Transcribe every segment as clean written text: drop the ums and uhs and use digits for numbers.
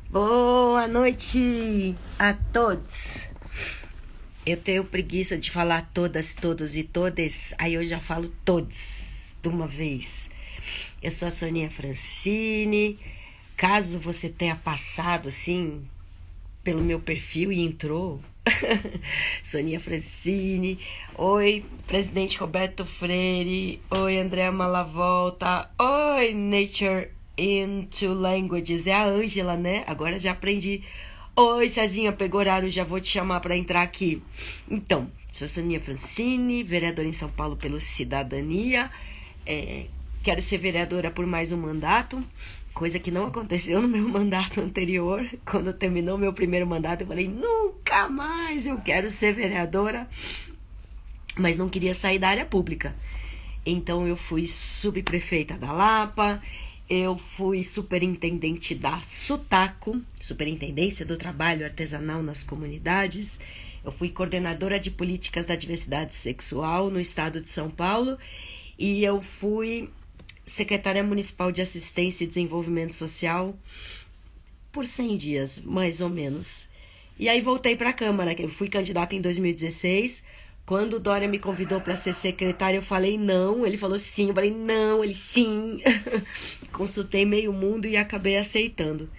Boa noite a todos. Eu tenho preguiça de falar todas, todos e todes, aí eu já falo todos de uma vez. Eu sou a Soninha Francine. Caso você tenha passado assim pelo meu perfil e entrou, Soninha Francine. Oi, presidente Roberto Freire. Oi, Andréa Malavolta. Oi, Nature into Languages. É a Ângela, né? Agora já aprendi. Oi, Cezinha, pegou horário, já vou te chamar para entrar aqui. Então, sou Soninha Francine, vereadora em São Paulo pelo Cidadania. Quero ser vereadora por mais um mandato, coisa que não aconteceu no meu mandato anterior. Quando terminou meu primeiro mandato, eu falei, nunca mais eu quero ser vereadora, mas não queria sair da área pública. Então eu fui subprefeita da Lapa, eu fui superintendente da Sutaco, Superintendência do Trabalho Artesanal nas Comunidades. Eu fui coordenadora de políticas da diversidade sexual no estado de São Paulo. E eu fui secretária municipal de assistência e desenvolvimento social por 100 dias, mais ou menos. E aí voltei para a Câmara, que eu fui candidata em 2016. Quando o Dória me convidou para ser secretária, eu falei não. Ele falou sim, eu falei não, ele sim. Consultei meio mundo e acabei aceitando.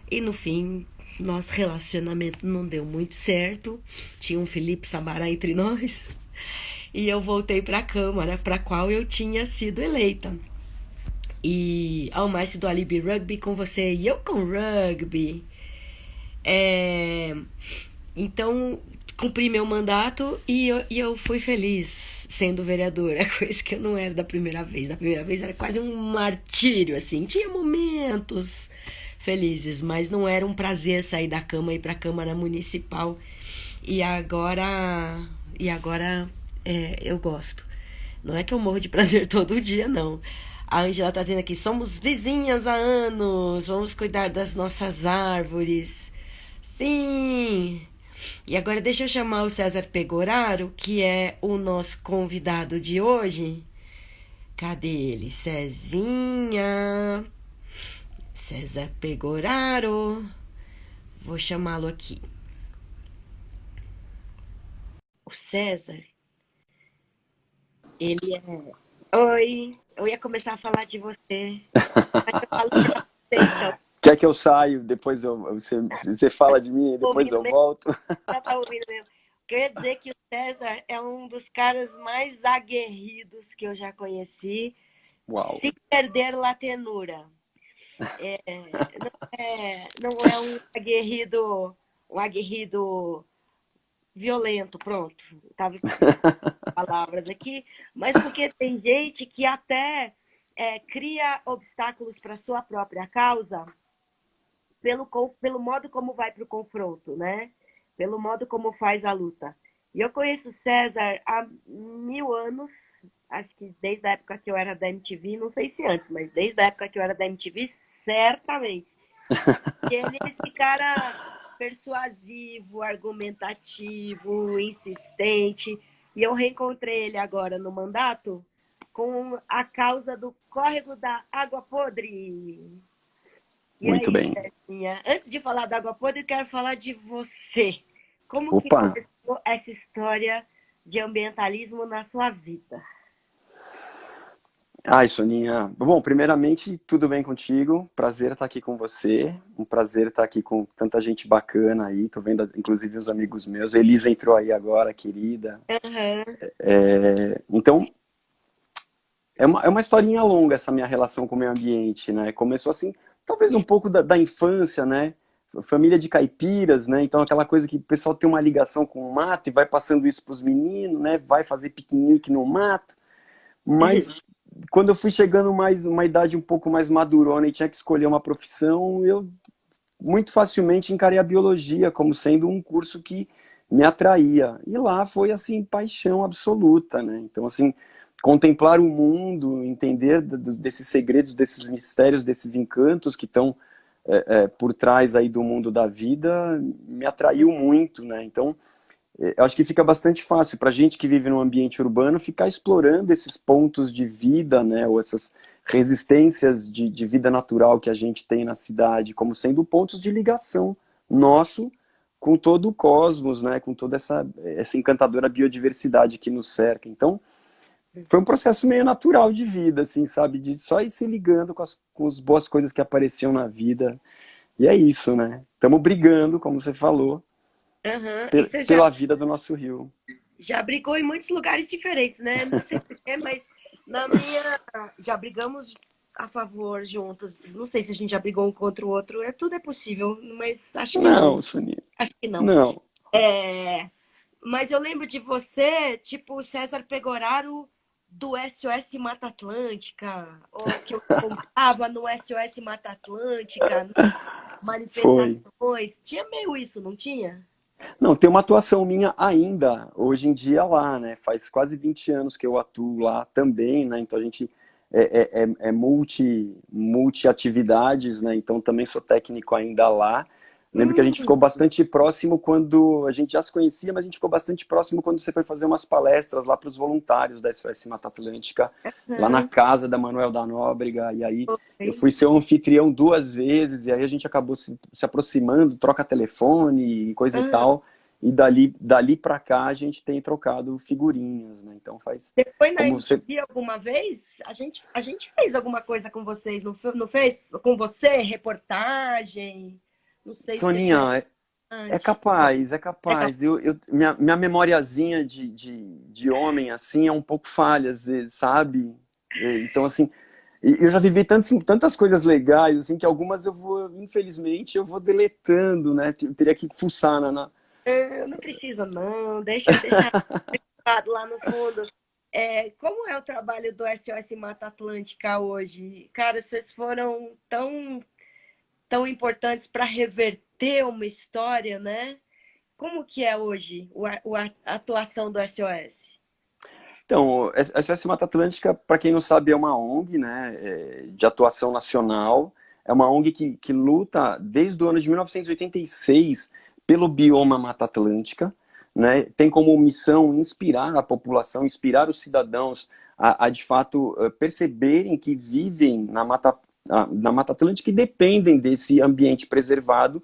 E no fim, nosso relacionamento não deu muito certo. Tinha um Felipe Sabará entre nós. E eu voltei para a Câmara, para a qual eu tinha sido eleita. E ao mais do Alibi Rugby com você e eu com rugby. Então, cumpri meu mandato e eu fui feliz sendo vereadora, coisa que eu não era da primeira vez. Da primeira vez era quase um martírio, assim. Tinha momentos felizes, mas não era um prazer sair da cama e ir para a Câmara Municipal. E agora eu gosto. Não é que eu morro de prazer todo dia, não. A Angela tá dizendo aqui, somos vizinhas há anos, vamos cuidar das nossas árvores. Sim! E agora deixa eu chamar o César Pegoraro, que é o nosso convidado de hoje. Cadê ele? Cezinha. César Pegoraro. Vou chamá-lo aqui. O César, ele é... Oi, eu ia começar a falar de você, mas eu falo pra você, então. Quer que eu saio, depois você fala de mim e depois Ouvindo eu mesmo, volto? já tá ouvindo mesmo. Queria dizer que o César é um dos caras mais aguerridos que eu já conheci, Uau. se perder la tenura. Não é um aguerrido violento, pronto. Tava palavras aqui, mas porque tem gente que até cria obstáculos para sua própria causa pelo modo como vai para o confronto, né? Pelo modo como faz a luta. E eu conheço o César há 1000 anos, acho que desde a época que eu era da MTV, não sei se antes, mas desde a época que eu era da MTV, certamente. E ele é esse cara persuasivo, argumentativo, insistente. E eu reencontrei ele agora no mandato com a causa do córrego da água podre. E Muito aí, bem. Cezinha, antes de falar da água podre, eu quero falar de você. Como que Opa. começou essa história de ambientalismo na sua vida? Ai, Soninha. Bom, primeiramente, tudo bem contigo? Prazer estar aqui com você. Um prazer estar aqui com tanta gente bacana aí. Tô vendo, inclusive, os amigos meus. Elisa entrou aí agora, querida. Uhum. Então, é uma historinha longa essa minha relação com o meio ambiente, né? Começou assim, talvez um pouco da infância, né? Família de caipiras, né? Então aquela coisa que o pessoal tem uma ligação com o mato e vai passando isso para os meninos, né? Vai fazer piquenique no mato. Mas quando eu fui chegando mais uma idade um pouco mais madurona e tinha que escolher uma profissão, eu muito facilmente encarei a biologia como sendo um curso que me atraía. E lá foi assim paixão absoluta, né? Então assim, contemplar o mundo, entender desses segredos, desses mistérios, desses encantos que estão por trás aí do mundo da vida, me atraiu muito, né? Então, eu acho que fica bastante fácil para gente que vive num ambiente urbano ficar explorando esses pontos de vida, né? Ou resistências de vida natural que a gente tem na cidade como sendo pontos de ligação nosso com todo o cosmos, né? Com toda essa encantadora biodiversidade que nos cerca. Então, foi um processo meio natural de vida, assim, sabe? De só ir se ligando com as boas coisas que apareciam na vida. E é isso, né? Estamos brigando, como você falou, Aham. E você pela vida do nosso rio. já brigou em muitos lugares diferentes, né? Não sei porquê, mas na minha. Já brigamos a favor juntos. Não sei se a gente já brigou um contra o outro. Tudo é possível, mas acho que não. Não, Soninha, Acho que não. não. É, mas eu lembro de você, tipo o César Pegoraro do SOS Mata Atlântica, ou que eu comprava no SOS Mata Atlântica, Foi. manifestações. Tinha meio isso, não tinha? Não, tem uma atuação minha ainda, hoje em dia lá, né? Faz quase 20 anos que eu atuo lá também, né? Então a gente é multi-atividades, né? Então também sou técnico ainda lá. Lembro que a gente Hum, ficou bastante próximo quando a gente já se conhecia, mas a gente ficou bastante próximo quando você foi fazer umas palestras lá para os voluntários da SOS Mata Atlântica, lá na hum, casa da Manuel da Nóbrega. E aí eu foi. fui seu anfitrião 2 vezes, e aí a gente acabou se aproximando, troca telefone e coisa e Ah, tal. E dali para cá a gente tem trocado figurinhas, né? Então faz. você foi na Como você. MTV alguma vez? A gente fez alguma coisa com vocês, não fez? Com você, reportagem? Não sei se você conhece Soninha, é antes. capaz, é É capaz. capaz. Minha memoriazinha de homem, assim, é um pouco falha, às vezes, sabe? Então, assim, eu já vivi tantas coisas legais, assim, que algumas infelizmente, eu vou deletando, né? Eu teria que fuçar Não precisa, não. Deixa lá no fundo. Como é o trabalho do SOS Mata Atlântica hoje? Cara, vocês foram tão importantes para reverter uma história, né? Como que é hoje a atuação do SOS? Então, a SOS Mata Atlântica, para quem não sabe, é uma ONG, né, de atuação nacional. É uma ONG que luta desde o ano de 1986 pelo bioma Mata Atlântica, né? Tem como missão inspirar a população, inspirar os cidadãos a de fato perceberem que vivem na Mata Atlântica e dependem desse ambiente preservado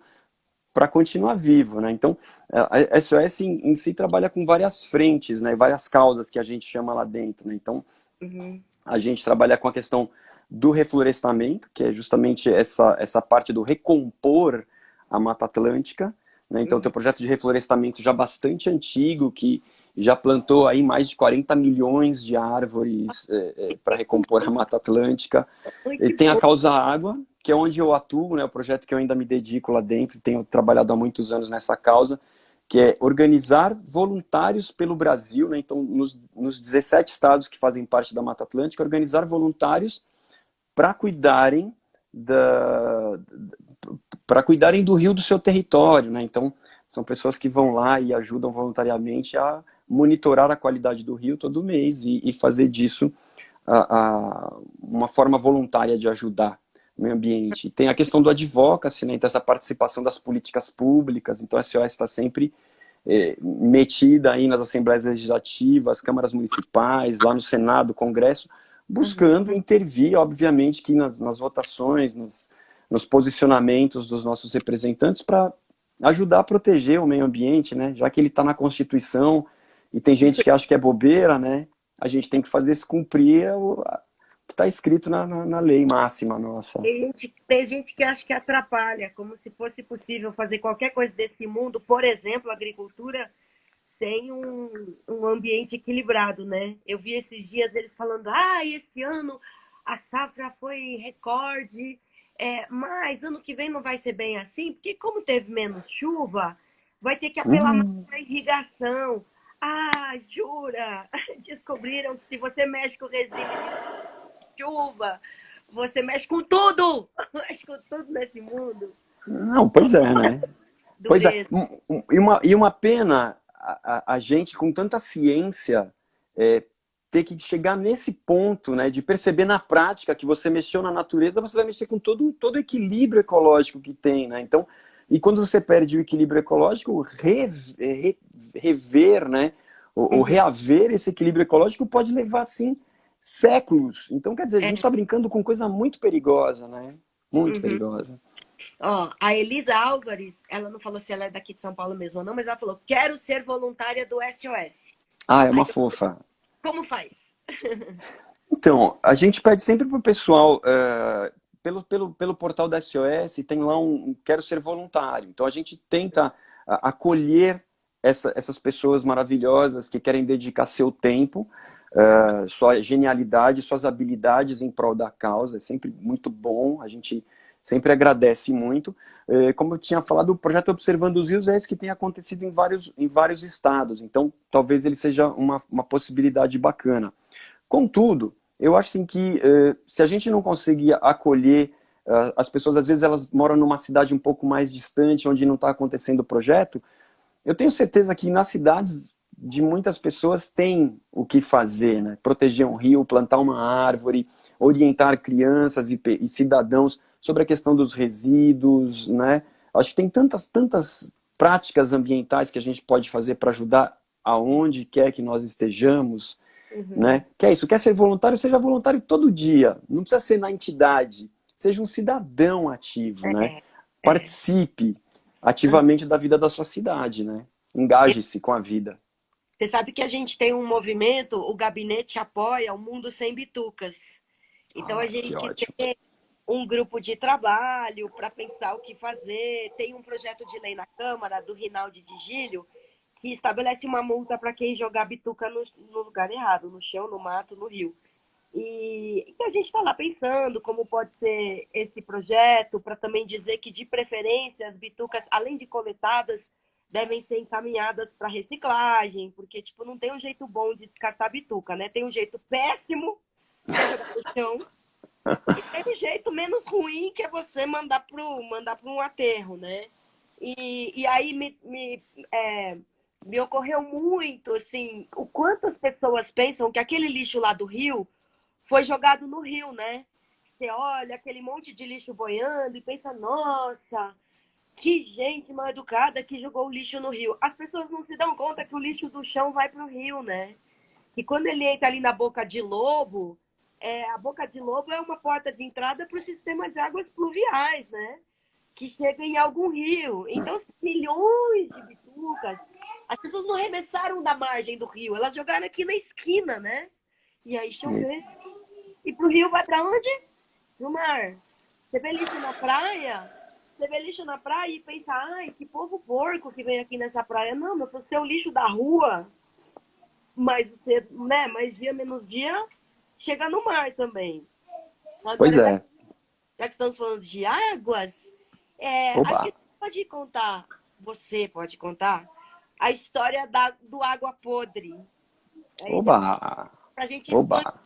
para continuar vivo, né? Então, a SOS em si trabalha com várias frentes, né? Várias causas que a gente chama lá dentro, né? Então, Uhum, a gente trabalha com a questão do reflorestamento, que é justamente essa parte do recompor a Mata Atlântica, né? Então, tem uhum. um projeto de reflorestamento já bastante antigo, que já plantou aí mais de 40 milhões de árvores para recompor a Mata Atlântica. Ai, E que tem a bom. causa água, que é onde eu atuo, né, o projeto que eu ainda me dedico lá dentro, tenho trabalhado há muitos anos nessa causa, que é organizar voluntários pelo Brasil, né, então nos 17 estados que fazem parte da Mata Atlântica, organizar voluntários para cuidarem para cuidarem do rio do seu território, né? Então, são pessoas que vão lá e ajudam voluntariamente a monitorar a qualidade do rio todo mês e fazer disso uma forma voluntária de ajudar o meio ambiente. Tem a questão do advocacy, né? Então, essa participação das políticas públicas. Então, a SOS está sempre metida aí nas assembleias legislativas, câmaras municipais, lá no Senado, Congresso, Uhum. buscando intervir, obviamente, que nas votações, nos posicionamentos dos nossos representantes para ajudar a proteger o meio ambiente, né? Já que ele está na Constituição e tem gente que acha que é bobeira, né? A gente tem que fazer se cumprir o que está escrito na lei máxima nossa. Tem gente que acha que atrapalha, como se fosse possível fazer qualquer coisa desse mundo, por exemplo, agricultura, sem um ambiente equilibrado, né? Eu vi esses dias eles falando, esse ano a safra foi recorde, mas ano que vem não vai ser bem assim, porque como teve menos chuva, vai ter que apelar mais Hum, para irrigação. Jura? Descobriram que se você mexe com resíduo de chuva, você mexe com tudo! Mexe com tudo nesse mundo. não, pois é, né? Pois é. Dureza. E uma pena a gente, com tanta ciência, ter que chegar nesse ponto, né, de perceber na prática que você mexeu na natureza, você vai mexer com todo o equilíbrio ecológico que tem, né? Então, e quando você perde o equilíbrio ecológico, rever, né, ou Uhum. reaver esse equilíbrio ecológico pode levar, sim, séculos. Então, quer dizer, a É. gente está brincando com coisa muito perigosa, né? Muito Uhum. perigosa. Ó, a Elisa Álvares, ela não falou se ela é daqui de São Paulo mesmo ou não, mas ela falou: quero ser voluntária do SOS. Ah, é Aí, uma fofa. como faz? Então, a gente pede sempre para o pessoal, pelo portal da SOS, tem lá um Quero Ser Voluntário. Então, a gente tenta acolher essas pessoas maravilhosas que querem dedicar seu tempo, sua genialidade, suas habilidades em prol da causa. É sempre muito bom, a gente sempre agradece muito. Como eu tinha falado, o projeto Observando os Rios é esse que tem acontecido em vários estados. Então, talvez ele seja uma possibilidade bacana. Contudo, eu acho assim que se a gente não conseguir acolher as pessoas, às vezes elas moram numa cidade um pouco mais distante, onde não está acontecendo o projeto, eu tenho certeza que nas cidades de muitas pessoas tem o que fazer, né? Proteger um rio, plantar uma árvore, orientar crianças e cidadãos sobre a questão dos resíduos, né? Acho que tem tantas práticas ambientais que a gente pode fazer para ajudar aonde quer que nós estejamos, Uhum. né? Que é isso, quer ser voluntário, seja voluntário todo dia. Não precisa ser na entidade. Seja um cidadão ativo, né? É, é. Participe ativamente da vida da sua cidade, né? Engaje-se com a vida. Você sabe que a gente tem um movimento, o Gabinete apoia o Mundo Sem Bitucas. Então a Ah, que gente ótimo. tem um grupo de trabalho para pensar o que fazer. Tem um projeto de lei na Câmara do Rinaldi de Gílio que estabelece uma multa para quem jogar bituca no lugar errado, no chão, no mato, no rio. E a gente está lá pensando como pode ser esse projeto, para também dizer que, de preferência, as bitucas, além de coletadas, devem ser encaminhadas para reciclagem, porque tipo, não tem um jeito bom de descartar bituca, né? Tem um jeito péssimo, que é jogar no chão, e tem um jeito menos ruim, que é você mandar para um aterro, né? E aí me ocorreu muito, assim, o quanto as pessoas pensam que aquele lixo lá do rio foi jogado no rio, né? Você olha aquele monte de lixo boiando e pensa, nossa, que gente mal educada que jogou o lixo no rio. As pessoas não se dão conta que o lixo do chão vai para o rio, né? E quando ele entra ali na boca de lobo, a boca de lobo é uma porta de entrada para o sistema de águas pluviais, né? Que chega em algum rio. Então, milhões de bitucas. As pessoas não arremessaram da margem do rio, elas jogaram aqui na esquina, né? E aí choveu. E pro rio vai para onde? Pro mar. Você vê lixo na praia? Você vê lixo na praia e pensa, ai, que povo porco que vem aqui nessa praia. Não, meu, você é o lixo da rua, mas você, né, mais dia menos dia, chega no mar também. Pois Agora, é. já que estamos falando de águas, acho Oba, que você pode contar, a história do água podre. Aí oba, depois, pra gente oba. expandir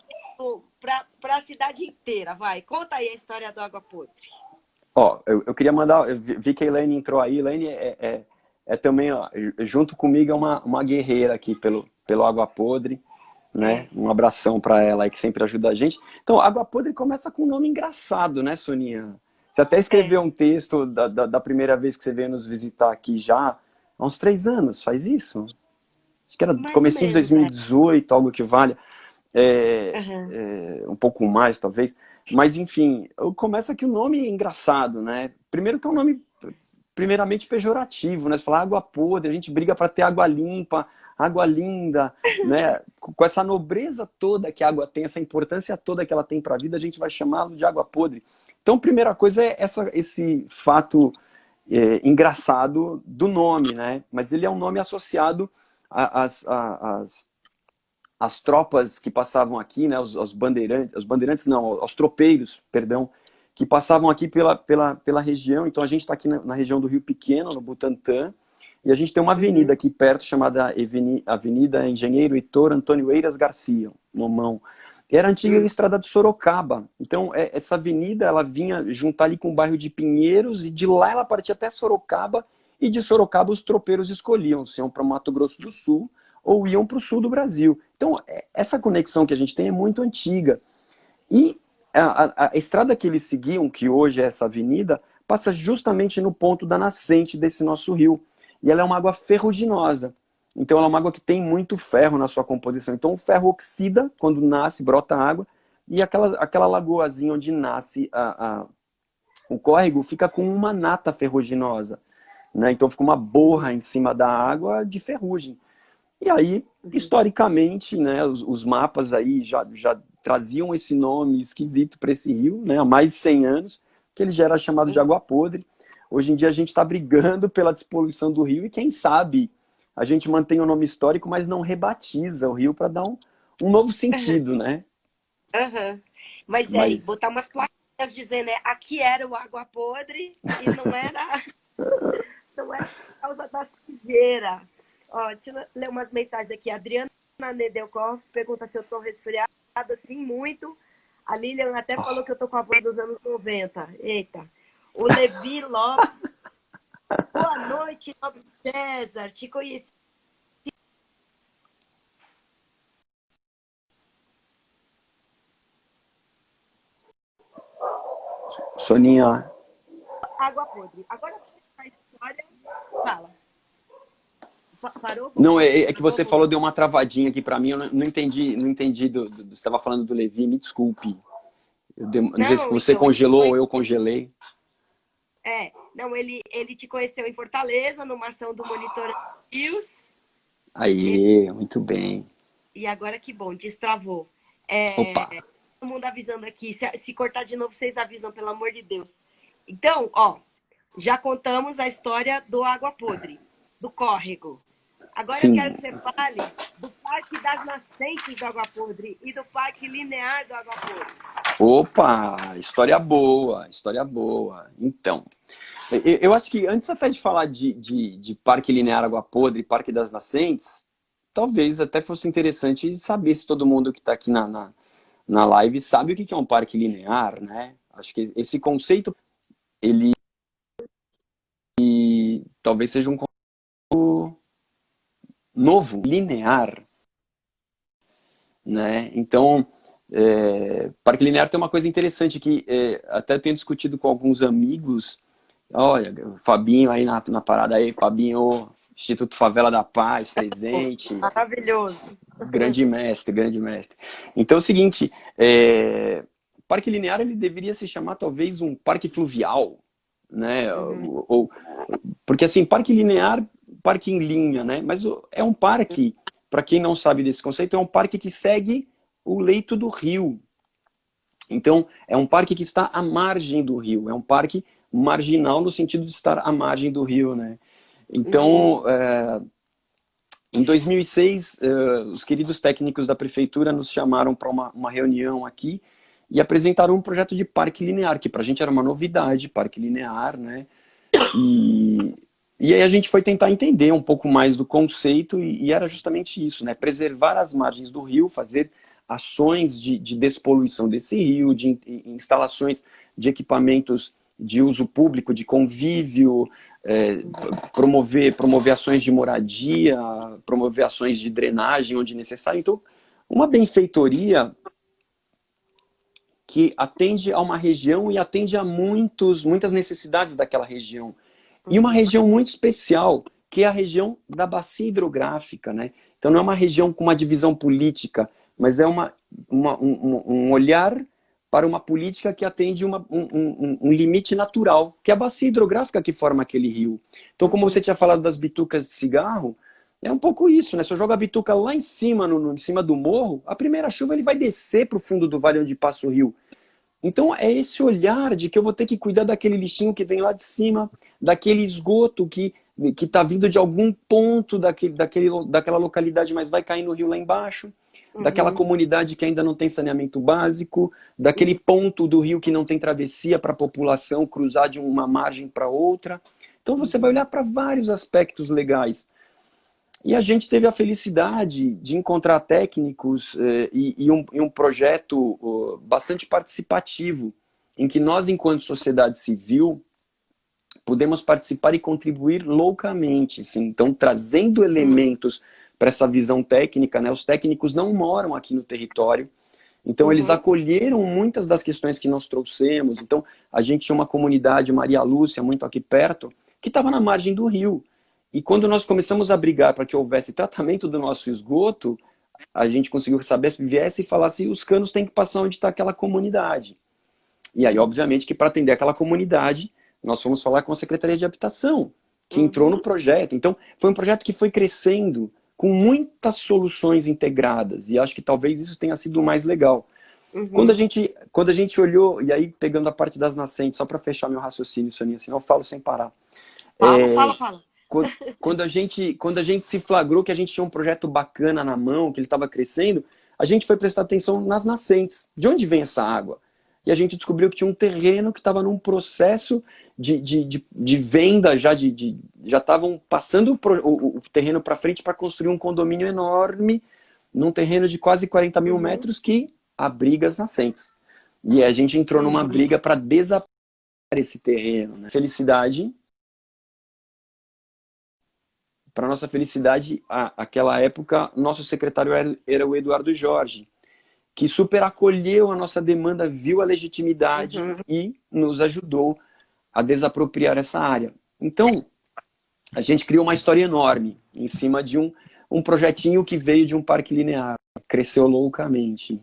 para a cidade inteira, vai. Conta aí a história do água podre. Ó, eu queria mandar, eu vi que a Elaine entrou aí. Elaine é também, ó, junto comigo, é uma guerreira aqui pelo Água Podre, né? É, Um abração para ela aí que sempre ajuda a gente. Então, Água Podre começa com um nome engraçado, né, Soninha? Você até é. escreveu um texto da primeira vez que você veio nos visitar aqui já, há uns 3 anos, faz isso? Acho que era Mais ou comecinho de menos, 2018, algo que valha. Uhum. Um pouco mais, talvez. Mas, enfim, começa que o nome é engraçado, né? Primeiro que é um nome, primeiramente, pejorativo, né? Você fala água podre, a gente briga para ter água limpa, água linda, né? Com essa nobreza toda que a água tem, essa importância toda que ela tem para a vida, a gente vai chamá-lo de água podre. Então, primeira coisa é esse fato engraçado do nome, né? Mas ele é um nome associado às as tropas que passavam aqui, né, os bandeirantes não, aos tropeiros, perdão, que passavam aqui pela região. Então a gente está aqui na região do Rio Pequeno, no Butantã, e a gente tem uma avenida Uhum. aqui perto chamada Avenida Engenheiro Heitor Antônio Eiras Garcia, no Mão. Era a antiga Uhum. estrada de Sorocaba. Então essa avenida ela vinha juntar ali com o bairro de Pinheiros, e de lá ela partia até Sorocaba, e de Sorocaba os tropeiros escolhiam se iam para Mato Grosso do Sul ou iam para o sul do Brasil. Então, essa conexão que a gente tem é muito antiga. E a estrada que eles seguiam, que hoje é essa avenida, passa justamente no ponto da nascente desse nosso rio. E ela é uma água ferruginosa. Então ela é uma água que tem muito ferro na sua composição. Então o ferro oxida quando nasce, brota água, e aquela lagoazinha onde nasce o córrego fica com uma nata ferruginosa, né? Então fica uma borra em cima da água de ferrugem. E aí, historicamente, né, os mapas aí já traziam esse nome esquisito para esse rio, né, há mais de 100 anos, que ele já era chamado de água podre. Hoje em dia a gente está brigando pela despoluição do rio e quem sabe a gente mantém o nome histórico, mas não rebatiza o rio para dar um novo sentido, né? Aham. Mas é, Mas botar umas plaquinhas dizendo, né, aqui era o água podre e não era, não era por causa da sujeira. Ó, deixa eu ler umas mensagens aqui. A Adriana Nedelkoff pergunta se eu tô resfriada, sim, muito. A Lilian até falou que eu tô com a voz dos anos 90. Eita. O Levi Lopes. Boa noite, nobre César. Te conheci. Soninha, Água podre. Agora a história. Fala. Parou? não, é que você Voltou. falou, deu uma travadinha aqui para mim, eu não entendi, não entendi você estava falando do Levi, me desculpe. Não sei se Não, você então, ele te congelou ou eu congelei. não, ele te conheceu em Fortaleza, numa ação do Monitor News. Aí, muito bem. E agora que bom, destravou. Opa, Todo mundo avisando aqui. Se cortar de novo, vocês avisam, pelo amor de Deus. Então, ó, já contamos a história do Água Podre, do córrego. Agora eu sim. quero que você fale do Parque das Nascentes do Água Podre e do Parque Linear do Água Podre. Opa, história boa, história boa. Então, eu acho que antes até de falar de Parque Linear Água Podre e Parque das Nascentes, talvez até fosse interessante saber se todo mundo que está aqui na live sabe o que é um parque linear, né? Acho que esse conceito, ele talvez seja um conceito novo, linear, né? Então, parque linear tem uma coisa interessante que até eu tenho discutido com alguns amigos. Olha, o Fabinho aí na parada aí, Fabinho, Instituto Favela da Paz, presente, Maravilhoso. grande mestre, grande mestre. Então é o seguinte, parque linear ele deveria se chamar talvez um parque fluvial, né? Porque assim, parque linear, parque em linha, né? Mas é um parque, para quem não sabe desse conceito, é um parque que segue o leito do rio. Então, é um parque que está à margem do rio, é um parque marginal no sentido de estar à margem do rio, né? Então, em 2006, os queridos técnicos da prefeitura nos chamaram para uma reunião aqui e apresentaram um projeto de parque linear, que para a gente era uma novidade, parque linear, né? E aí a gente foi tentar entender um pouco mais do conceito e era justamente isso, né? Preservar as margens do rio, fazer ações de despoluição desse rio, de instalações de equipamentos de uso público, de convívio, promover ações de moradia, promover ações de drenagem onde necessário. Então, uma benfeitoria que atende a uma região e atende a muitas necessidades daquela região. E uma região muito especial, que é a região da bacia hidrográfica, né? Então não é uma região com uma divisão política, mas é um olhar para uma política que atende um limite natural, que é a bacia hidrográfica que forma aquele rio. Então, como você tinha falado das bitucas de cigarro, é um pouco isso, né? Se eu jogo a bituca lá em cima, em cima do morro, a primeira chuva ele vai descer para o fundo do vale onde passa o rio. Então é esse olhar de que eu vou ter que cuidar daquele lixinho que vem lá de cima, daquele esgoto que está vindo de algum ponto daquela localidade, mas vai cair no rio lá embaixo, daquela comunidade que ainda não tem saneamento básico, daquele ponto do rio que não tem travessia para a população cruzar de uma margem para outra. Então você vai olhar para vários aspectos legais. E a gente teve a felicidade de encontrar técnicos e um projeto bastante participativo, em que nós, enquanto sociedade civil, podemos participar e contribuir loucamente, assim, então trazendo elementos para essa visão técnica, né? Os técnicos não moram aqui no território, então eles acolheram muitas das questões que nós trouxemos. Então a gente tinha uma comunidade, Maria Lúcia, muito aqui perto, que estava na margem do rio. E quando nós começamos a brigar para que houvesse tratamento do nosso esgoto, a gente conseguiu que a Sabesp viesse e falasse: os canos têm que passar onde está aquela comunidade. E aí, obviamente, que para atender aquela comunidade, nós fomos falar com a Secretaria de Habitação, que entrou no projeto. Então, foi um projeto que foi crescendo com muitas soluções integradas. E acho que talvez isso tenha sido o mais legal. Quando a gente olhou, e aí pegando a parte das nascentes, só para fechar meu raciocínio, Soninha, senão eu falo sem parar. Fala. Quando a gente se flagrou que a gente tinha um projeto bacana na mão, que ele estava crescendo, a gente foi prestar atenção nas nascentes. De onde vem essa água? E a gente descobriu que tinha um terreno que estava num processo de venda, já estavam passando o terreno para frente para construir um condomínio enorme, num terreno de quase 40 mil metros que abriga as nascentes. E a gente entrou numa briga para desaparecer esse terreno. Né? Para nossa felicidade, aquela época, nosso secretário era o Eduardo Jorge, que super acolheu a nossa demanda, viu a legitimidade e nos ajudou a desapropriar essa área. Então, a gente criou uma história enorme em cima de um projetinho que veio de um parque linear. Cresceu loucamente.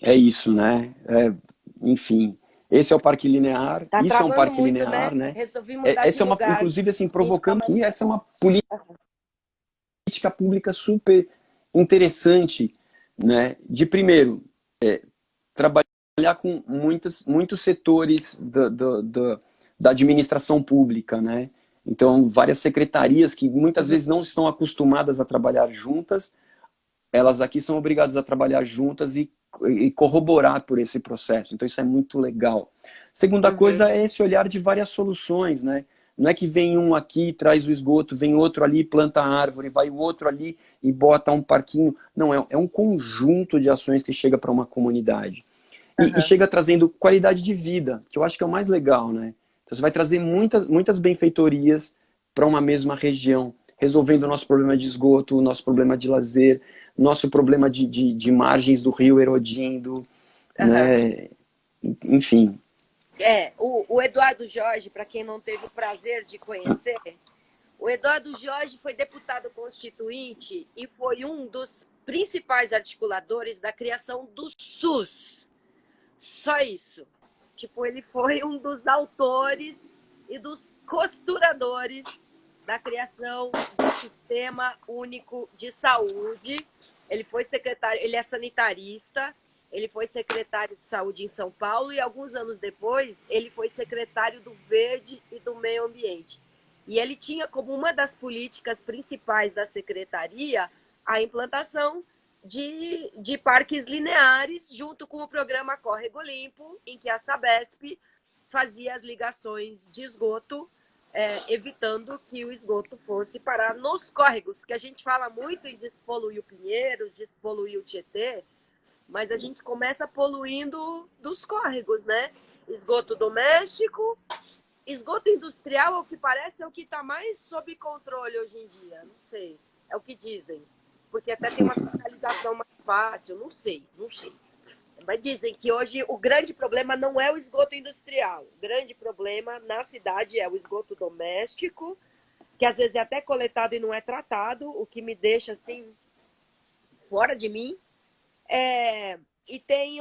É isso, né? Enfim, esse é o parque linear. Tá isso é um parque muito, linear, né? Resolvi mudar Essa de é uma, lugar. inclusive, assim, provocando que essa é uma política pública super interessante, né? De primeiro, trabalhar com muitos setores da administração pública, né? Então, várias secretarias que muitas vezes não estão acostumadas a trabalhar juntas, elas aqui são obrigadas a trabalhar juntas e corroborar por esse processo. Então, isso é muito legal. Segunda coisa é esse olhar de várias soluções, né? Não é que vem um aqui, traz o esgoto, vem outro ali, planta a árvore, vai o outro ali e bota um parquinho. Não, é um conjunto de ações que chega para uma comunidade. E chega trazendo qualidade de vida, que eu acho que é o mais legal, né? Então, você vai trazer muitas benfeitorias para uma mesma região, resolvendo o nosso problema de esgoto, o nosso problema de lazer, nosso problema de margens do rio erodindo, né? Enfim. O Eduardo Jorge, para quem não teve o prazer de conhecer, o Eduardo Jorge foi deputado constituinte e foi um dos principais articuladores da criação do SUS. Só isso. Tipo, ele foi um dos autores e dos costuradores da criação do Sistema Único de Saúde. Ele foi secretário, ele é sanitarista, ele foi secretário de saúde em São Paulo e alguns anos depois ele foi secretário do Verde e do Meio Ambiente. E ele tinha como uma das políticas principais da secretaria a implantação de parques lineares, junto com o programa Córrego Limpo, em que a Sabesp fazia as ligações de esgoto, evitando que o esgoto fosse parar nos córregos, porque a gente fala muito em despoluir o Pinheiros, despoluir o Tietê, mas a gente começa poluindo dos córregos, né? Esgoto doméstico, esgoto industrial, ao que parece, é o que está mais sob controle hoje em dia. Não sei, é o que dizem. Porque até tem uma fiscalização mais fácil, não sei. Mas dizem que hoje o grande problema não é o esgoto industrial. O grande problema na cidade é o esgoto doméstico, que às vezes é até coletado e não é tratado, o que me deixa assim fora de mim. E tem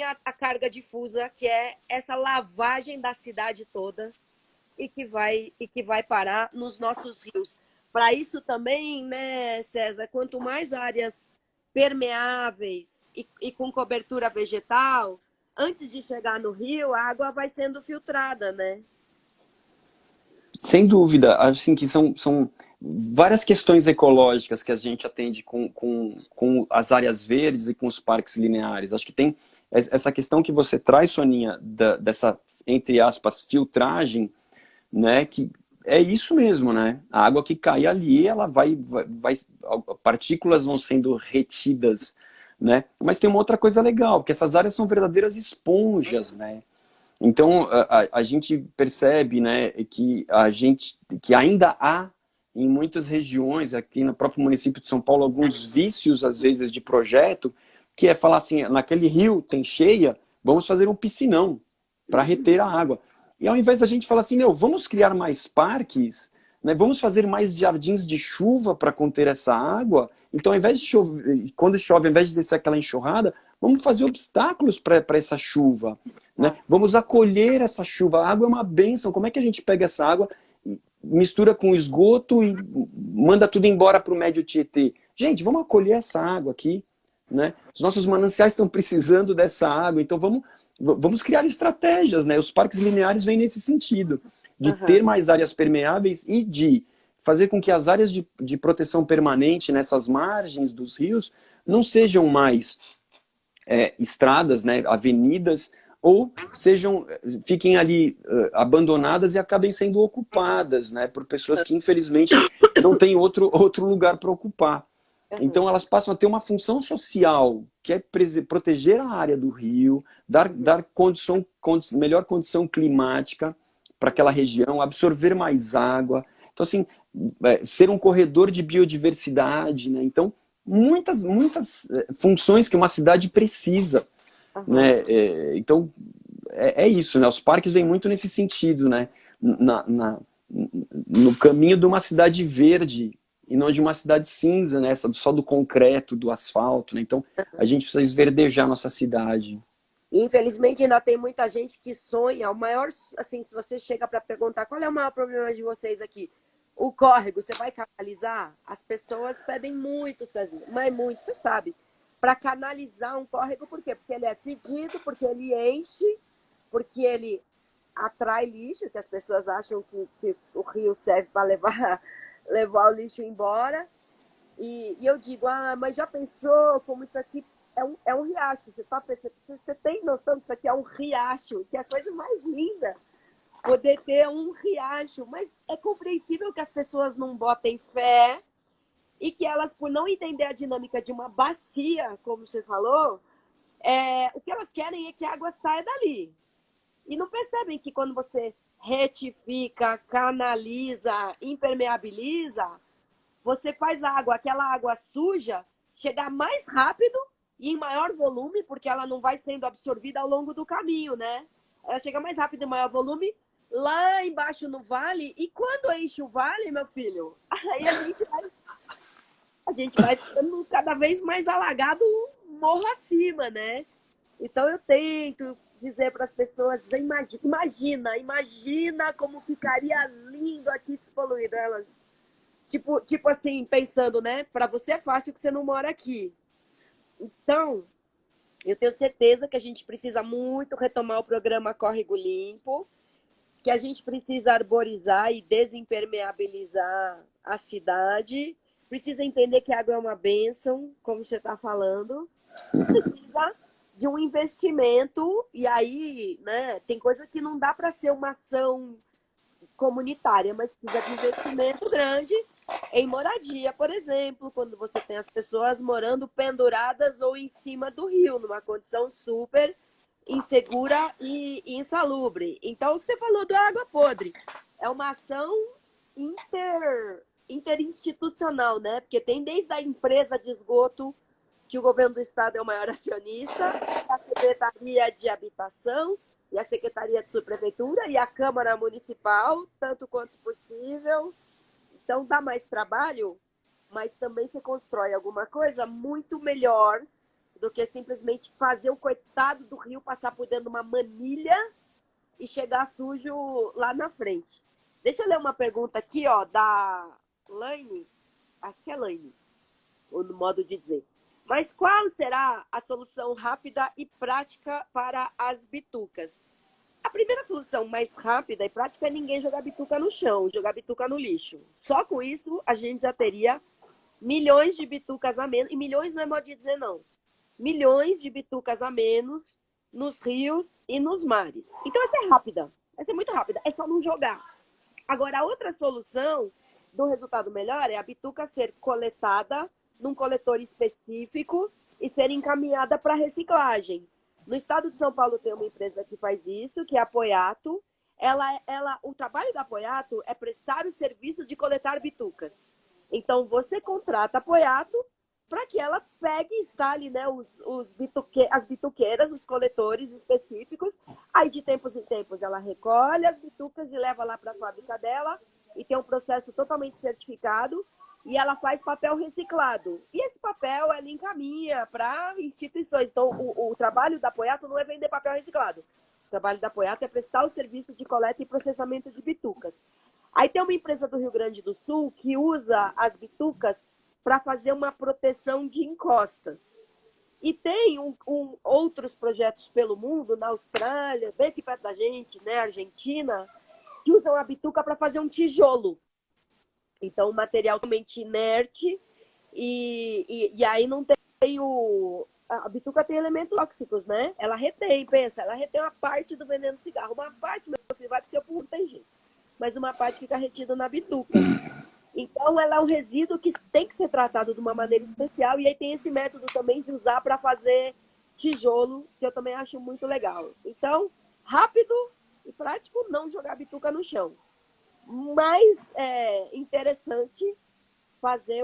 a carga difusa, que é essa lavagem da cidade toda e que vai parar nos nossos rios. Para isso também, né, César, quanto mais áreas permeáveis e com cobertura vegetal, antes de chegar no rio, a água vai sendo filtrada, né? Sem dúvida, assim que são várias questões ecológicas que a gente atende com as áreas verdes e com os parques lineares. Acho que tem essa questão que você traz, Soninha, dessa, entre aspas, filtragem, né, que é isso mesmo, né? A água que cai ali, ela vai partículas vão sendo retidas, né? Mas tem uma outra coisa legal, porque essas áreas são verdadeiras esponjas, né? Então, a gente percebe, né, que ainda há, em muitas regiões, aqui no próprio município de São Paulo, alguns vícios, às vezes, de projeto, que é falar assim, naquele rio tem cheia, vamos fazer um piscinão para reter a água. E ao invés da gente falar assim, meu, vamos criar mais parques, né? Vamos fazer mais jardins de chuva para conter essa água. Então, ao invés de chover, quando chove, ao invés de descer aquela enxurrada, vamos fazer obstáculos para essa chuva, né? Vamos acolher essa chuva. A água é uma bênção. Como é que a gente pega essa água, mistura com esgoto e manda tudo embora para o Médio Tietê? Gente, vamos acolher essa água aqui, né? Os nossos mananciais estão precisando dessa água, então vamos criar estratégias, né? Os parques lineares vêm nesse sentido, de ter mais áreas permeáveis e de fazer com que as áreas de proteção permanente nessas margens dos rios não sejam mais estradas, né, avenidas, ou fiquem ali abandonadas e acabem sendo ocupadas, né, por pessoas que infelizmente não têm outro lugar para ocupar. Então elas passam a ter uma função social, que é proteger a área do rio, dar melhor condição climática para aquela região, absorver mais água. Então, assim, ser um corredor de biodiversidade, né? Então, muitas funções que uma cidade precisa, né? Então, é isso, né? Os parques vêm muito nesse sentido, né? No caminho de uma cidade verde e não de uma cidade cinza, né? Só do concreto, do asfalto, né? Então, a gente precisa esverdejar a nossa cidade. Infelizmente, ainda tem muita gente que sonha. O maior, assim, se você chega para perguntar qual é o maior problema de vocês aqui, o córrego, você vai canalizar? As pessoas pedem muito, Cezinha, mas muito, você sabe, para canalizar um córrego, por quê? Porque ele é fedido, porque ele enche, porque ele atrai lixo, que as pessoas acham que o rio serve para levar o lixo embora. E eu digo, mas já pensou como isso aqui é um riacho? Você tem noção que isso aqui é um riacho, que é a coisa mais linda, poder ter um riacho. Mas é compreensível que as pessoas não botem fé e que elas, por não entender a dinâmica de uma bacia, como você falou, o que elas querem é que a água saia dali. E não percebem que quando você retifica, canaliza, impermeabiliza, você faz aquela água suja, chegar mais rápido e em maior volume, porque ela não vai sendo absorvida ao longo do caminho, né? Ela chega mais rápido em maior volume lá embaixo no vale, e quando enche o vale, meu filho, aí a gente vai ficando cada vez mais alagado morro acima, né? Então eu tento dizer para as pessoas, imagina como ficaria lindo aqui despoluído. Elas Tipo assim, pensando, né? Para você é fácil que você não mora aqui. Então, eu tenho certeza que a gente precisa muito retomar o programa Córrego Limpo, que a gente precisa arborizar e desimpermeabilizar a cidade, precisa entender que a água é uma bênção, como você está falando, precisa de um investimento, e aí, né, tem coisa que não dá para ser uma ação comunitária, mas precisa de investimento grande em moradia, por exemplo, quando você tem as pessoas morando penduradas ou em cima do rio, numa condição super insegura e insalubre. Então, o que você falou da água podre é uma ação interinstitucional, né? Porque tem desde a empresa de esgoto, que o governo do estado é o maior acionista, a Secretaria de Habitação, e a Secretaria de Subprefeitura e a Câmara Municipal, tanto quanto possível. Então, dá mais trabalho, mas também se constrói alguma coisa muito melhor do que simplesmente fazer o coitado do rio passar por dentro de uma manilha e chegar sujo lá na frente. Deixa eu ler uma pergunta aqui, ó, da Laine, acho que é Laine, ou no modo de dizer. Mas qual será a solução rápida e prática para as bitucas? A primeira solução mais rápida e prática é ninguém jogar bituca no chão, jogar bituca no lixo. Só com isso a gente já teria milhões de bitucas a menos, e milhões não é modo de dizer não, milhões de bitucas a menos nos rios e nos mares. Então essa é rápida, essa é muito rápida, é só não jogar. Agora, a outra solução do resultado melhor é a bituca ser coletada num coletor específico e ser encaminhada para reciclagem. No estado de São Paulo tem uma empresa que faz isso, que é a Apoiato. O trabalho da Apoiato é prestar o serviço de coletar bitucas. Então, você contrata a Apoiato para que ela pegue e instale, né, as bituqueiras, os coletores específicos. Aí, de tempos em tempos, ela recolhe as bitucas e leva lá para a fábrica dela, e tem um processo totalmente certificado, e ela faz papel reciclado. E esse papel ela encaminha para instituições. Então, o trabalho da Apoiato não é vender papel reciclado. O trabalho da Apoiato é prestar o serviço de coleta e processamento de bitucas. Aí tem uma empresa do Rio Grande do Sul que usa as bitucas para fazer uma proteção de encostas. E tem outros projetos pelo mundo, na Austrália, bem aqui perto da gente, né, Argentina, que usam a bituca para fazer um tijolo. Então, um material totalmente inerte, e aí não tem a bituca tem elementos tóxicos, né? Ela retém, ela retém uma parte do veneno do cigarro. Uma parte, meu filho, vai ser por tem jeito. Mas uma parte fica retida na bituca. Então, ela é um resíduo que tem que ser tratado de uma maneira especial, e aí tem esse método também de usar para fazer tijolo, que eu também acho muito legal. Então, rápido e prático, não jogar bituca no chão. Mas é interessante fazer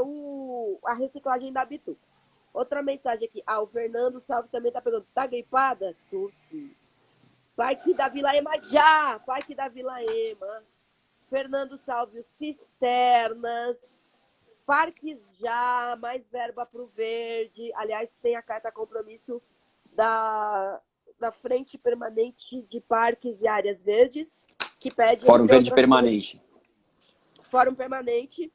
a reciclagem da bituca. Outra mensagem aqui. O Fernando Salve também está perguntando. Tá gripada? Tô, sim. Parque da Vila Ema já! Parque da Vila Ema. Fernando Salve, cisternas. Parques já, mais verba para o verde. Aliás, tem a carta compromisso da Frente Permanente de Parques e Áreas Verdes, que pede... Fórum Verde Permanente. Fórum Permanente,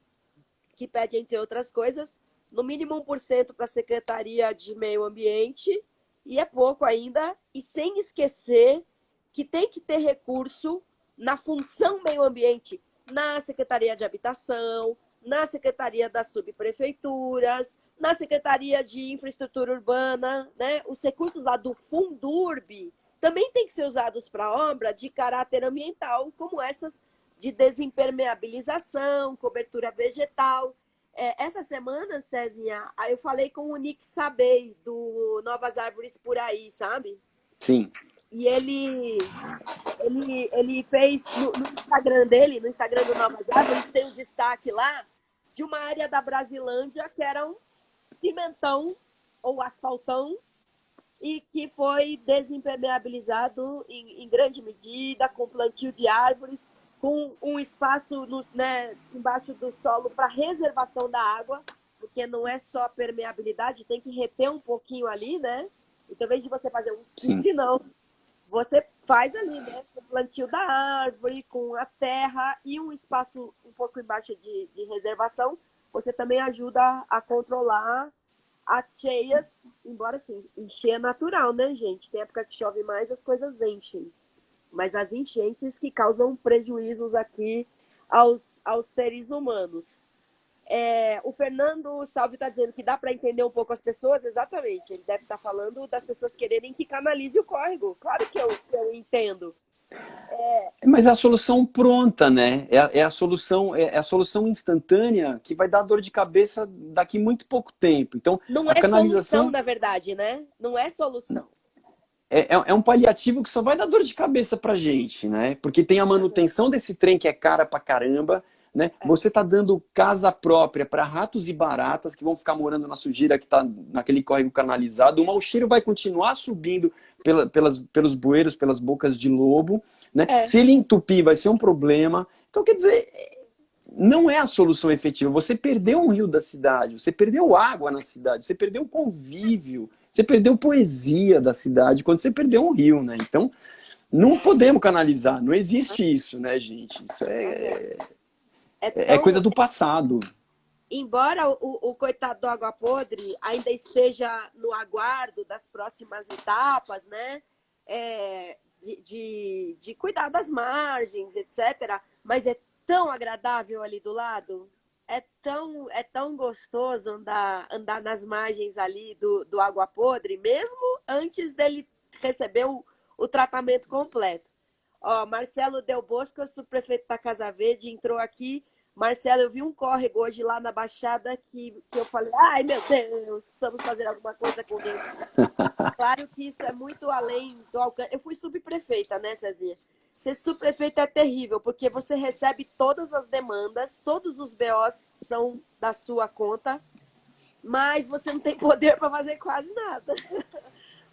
que pede, entre outras coisas, no mínimo 1% para a Secretaria de Meio Ambiente, e é pouco ainda, e sem esquecer que tem que ter recurso na função meio ambiente, na Secretaria de Habitação, na Secretaria das Subprefeituras, na Secretaria de Infraestrutura Urbana, né? Os recursos lá do Fundurb também têm que ser usados para obra de caráter ambiental, como essas de desimpermeabilização, cobertura vegetal. Essa semana, Cezinha, eu falei com o Nick Sabei, do Novas Árvores por Aí, sabe? Sim. E ele fez no Instagram dele, no Instagram do Novas Árvores, tem um destaque lá de uma área da Brasilândia que era um cimentão ou asfaltão e que foi desimpermeabilizado em grande medida, com plantio de árvores, com um espaço né, embaixo do solo para reservação da água, porque não é só permeabilidade, tem que reter um pouquinho ali, né? Então, ao invés de você fazer um piscinão, você faz ali, né? Com o plantio da árvore, com a terra e um espaço um pouco embaixo de reservação, você também ajuda a controlar as cheias, embora assim, encher é natural, né, gente? Tem época que chove mais, as coisas enchem. Mas as enchentes que causam prejuízos aqui aos seres humanos. O Fernando Salve está dizendo que dá para entender um pouco as pessoas, exatamente. Ele deve estar falando das pessoas quererem que canalize o córrego. Claro que eu entendo. Mas é a solução pronta, né? É a solução instantânea que vai dar dor de cabeça daqui muito pouco tempo. Então, não a canalização solução, na verdade, né? Não é solução. É um paliativo que só vai dar dor de cabeça pra gente, né? Porque tem a manutenção desse trem que é cara pra caramba, né? Você tá dando casa própria para ratos e baratas que vão ficar morando na sujeira que tá naquele córrego canalizado. O mau cheiro vai continuar subindo pelos bueiros, pelas bocas de lobo, né? Se ele entupir, vai ser um problema. Então, quer dizer, não é a solução efetiva. Você perdeu um rio da cidade, você perdeu água na cidade, você perdeu convívio, você perdeu poesia da cidade quando você perdeu um rio, né? Então, não podemos canalizar, não existe isso, né, gente? Isso é coisa do passado. Embora o coitado do Água Podre ainda esteja no aguardo das próximas etapas, né? De cuidar das margens, etc. Mas é tão agradável ali do lado. É tão gostoso andar nas margens ali do Água Podre, mesmo antes dele receber o tratamento completo. Marcelo Del Bosco, subprefeito da Casa Verde, entrou aqui. Marcelo, eu vi um córrego hoje lá na Baixada que eu falei, ai meu Deus, precisamos fazer alguma coisa com ele. Claro que isso é muito além do alcance. Eu fui subprefeita, né, Cezinha? Ser subprefeita é terrível, porque você recebe todas as demandas, todos os BOs são da sua conta, mas você não tem poder para fazer quase nada.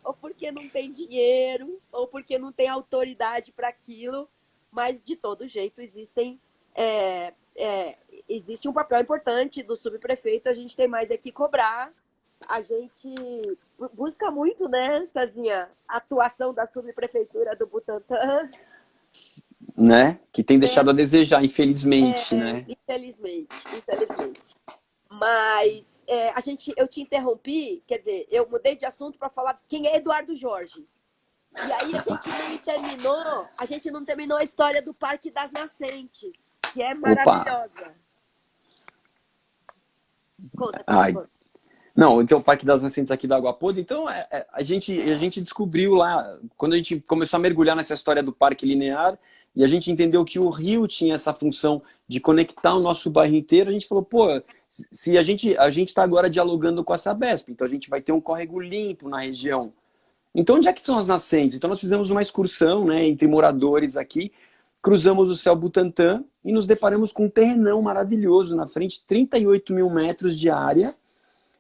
Ou porque não tem dinheiro, ou porque não tem autoridade para aquilo, mas de todo jeito existe um papel importante do subprefeito, a gente tem mais aqui cobrar. A gente busca muito, né, Cezinha, a atuação da subprefeitura do Butantã. Né? Que tem deixado a desejar, infelizmente, né? Infelizmente. Mas eu te interrompi, quer dizer, eu mudei de assunto para falar quem é Eduardo Jorge. E aí a gente não terminou a história do Parque das Nascentes, que é maravilhosa. Conta. Não, então o Parque das Nascentes aqui da Água Podre, então a gente descobriu lá, quando a gente começou a mergulhar nessa história do parque linear, e a gente entendeu que o rio tinha essa função de conectar o nosso bairro inteiro, a gente falou, pô, se a gente está agora dialogando com a Sabesp, então a gente vai ter um córrego limpo na região. Então onde é que são as nascentes? Então nós fizemos uma excursão, né, entre moradores aqui, cruzamos o Céu Butantã e nos deparamos com um terrenão maravilhoso na frente, 38 mil metros de área,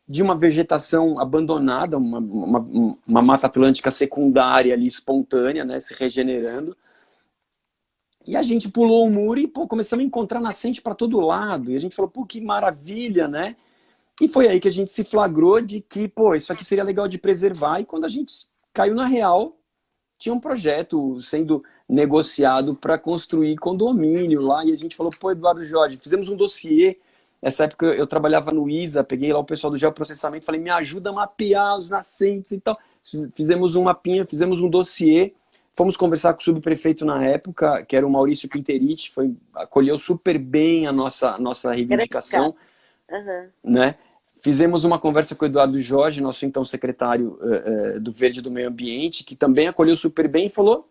de uma vegetação abandonada, uma mata atlântica secundária ali, espontânea, né, se regenerando. E a gente pulou o muro e começamos a encontrar nascente para todo lado. E a gente falou, pô, que maravilha, né? E foi aí que a gente se flagrou de que, pô, isso aqui seria legal de preservar. E quando a gente caiu na real, tinha um projeto sendo negociado para construir condomínio lá. E a gente falou, pô, Eduardo Jorge, fizemos um dossiê. Nessa época eu trabalhava no ISA, peguei lá o pessoal do geoprocessamento, falei, me ajuda a mapear os nascentes e tal. Fizemos um mapinha, fizemos um dossiê, fomos conversar com o subprefeito na época, que era o Maurício Pinteriti, acolheu super bem a nossa reivindicação, né? Fizemos uma conversa com o Eduardo Jorge, nosso então secretário do Verde e do Meio Ambiente, que também acolheu super bem e falou,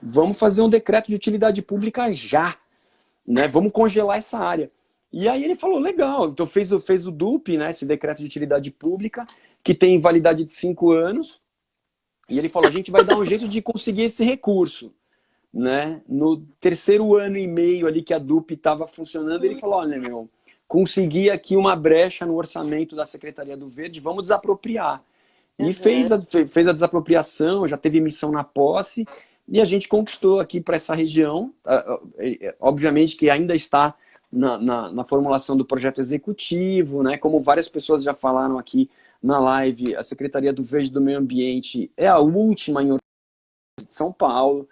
vamos fazer um decreto de utilidade pública já, né? Vamos congelar essa área. E aí ele falou, legal, então fez o DUP, né, esse decreto de utilidade pública, que tem validade de 5 anos, e ele falou, a gente vai dar um jeito de conseguir esse recurso. Né? No terceiro ano e meio ali que a DUP estava funcionando, ele falou, olha, meu, consegui aqui uma brecha no orçamento da Secretaria do Verde, vamos desapropriar. E fez a desapropriação, já teve emissão na posse, e a gente conquistou aqui para essa região, obviamente que ainda está na formulação do projeto executivo, né? Como várias pessoas já falaram aqui na live, a Secretaria do Verde e do Meio Ambiente é a última em de São Paulo,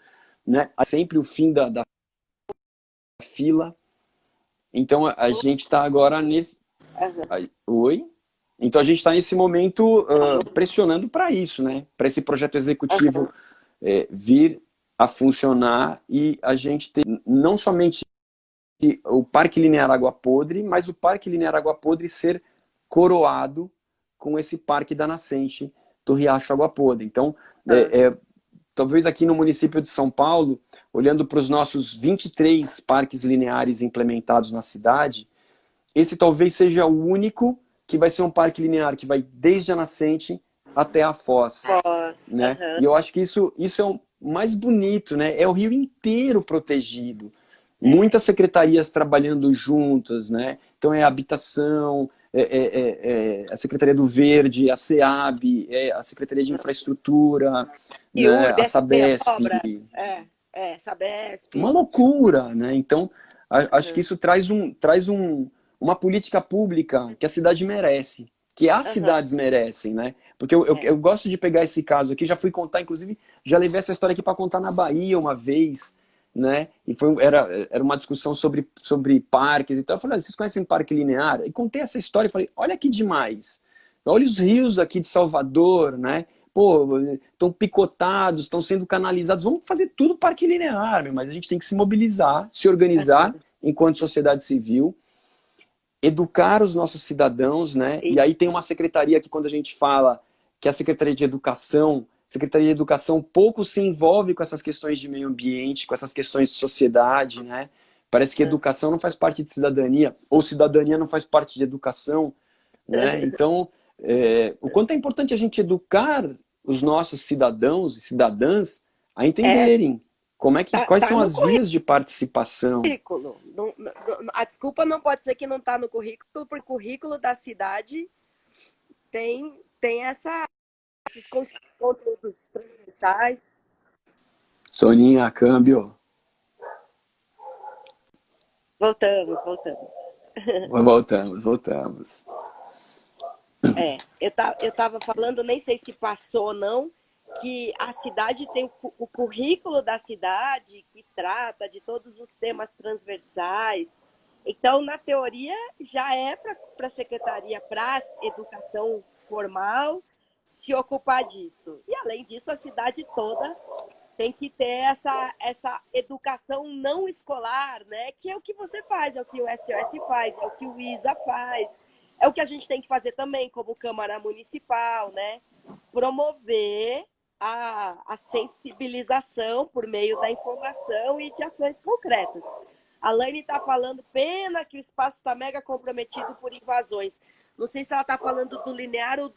né? Sempre o fim da fila. Então a gente está agora nesse... Oi? Então a gente está nesse momento pressionando para isso, né? Para esse projeto executivo vir a funcionar e a gente ter não somente o Parque Linear Água Podre, mas o Parque Linear Água Podre ser coroado com esse Parque da Nascente do Riacho Água Podre. Então, talvez aqui no município de São Paulo, olhando para os nossos 23 parques lineares implementados na cidade, esse talvez seja o único que vai ser um parque linear que vai desde a nascente até a foz. Né? E eu acho que isso é o mais bonito, né? É o rio inteiro protegido. Muitas secretarias trabalhando juntas, né? Então é a habitação, a Secretaria do Verde, a SEAB, a Secretaria de Infraestrutura, né? A Sabesp. Sabesp. Uma loucura, né? Então, acho que isso traz uma política pública que a cidade merece, que as cidades merecem, né? Porque eu gosto de pegar esse caso aqui, já fui contar, inclusive, já levei essa história aqui para contar na Bahia uma vez, né? E era uma discussão sobre parques e tal. Eu falei, vocês conhecem parque linear? E contei essa história e falei, olha que demais. Olha os rios aqui de Salvador, né? Pô, estão picotados, estão sendo canalizados. Vamos fazer tudo parque linear, mas a gente tem que se mobilizar, se organizar enquanto sociedade civil, educar os nossos cidadãos, né? E aí tem uma secretaria que quando a gente fala que é a Secretaria de Educação pouco se envolve com essas questões de meio ambiente, com essas questões de sociedade, né? Parece que educação não faz parte de cidadania, ou cidadania não faz parte de educação, né? Então, o quanto é importante a gente educar os nossos cidadãos e cidadãs a entenderem quais são as vias de participação. Currículo. A desculpa não pode ser que não está no currículo, porque o currículo da cidade tem esses conteúdos transversais. Soninha, câmbio. Voltamos. Voltamos. Eu estava falando, nem sei se passou ou não, que a cidade tem o currículo da cidade que trata de todos os temas transversais. Então, na teoria, já é para a Secretaria, para a Educação Formal, se ocupar disso. E, além disso, a cidade toda tem que ter essa educação não escolar, né? Que é o que você faz, é o que o SOS faz, é o que o ISA faz, é o que a gente tem que fazer também como Câmara Municipal, né? Promover a sensibilização por meio da informação e de ações concretas. A Laine está falando, pena que o espaço está mega comprometido por invasões. Não sei se ela está falando do linear ou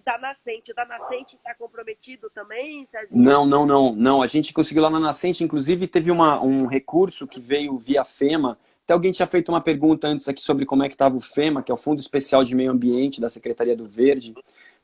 da nascente. O da nascente está comprometido também, Sérgio? Não. A gente conseguiu lá na nascente, inclusive teve um recurso que veio via FEMA. Até alguém tinha feito uma pergunta antes aqui sobre como é que estava o FEMA, que é o Fundo Especial de Meio Ambiente da Secretaria do Verde.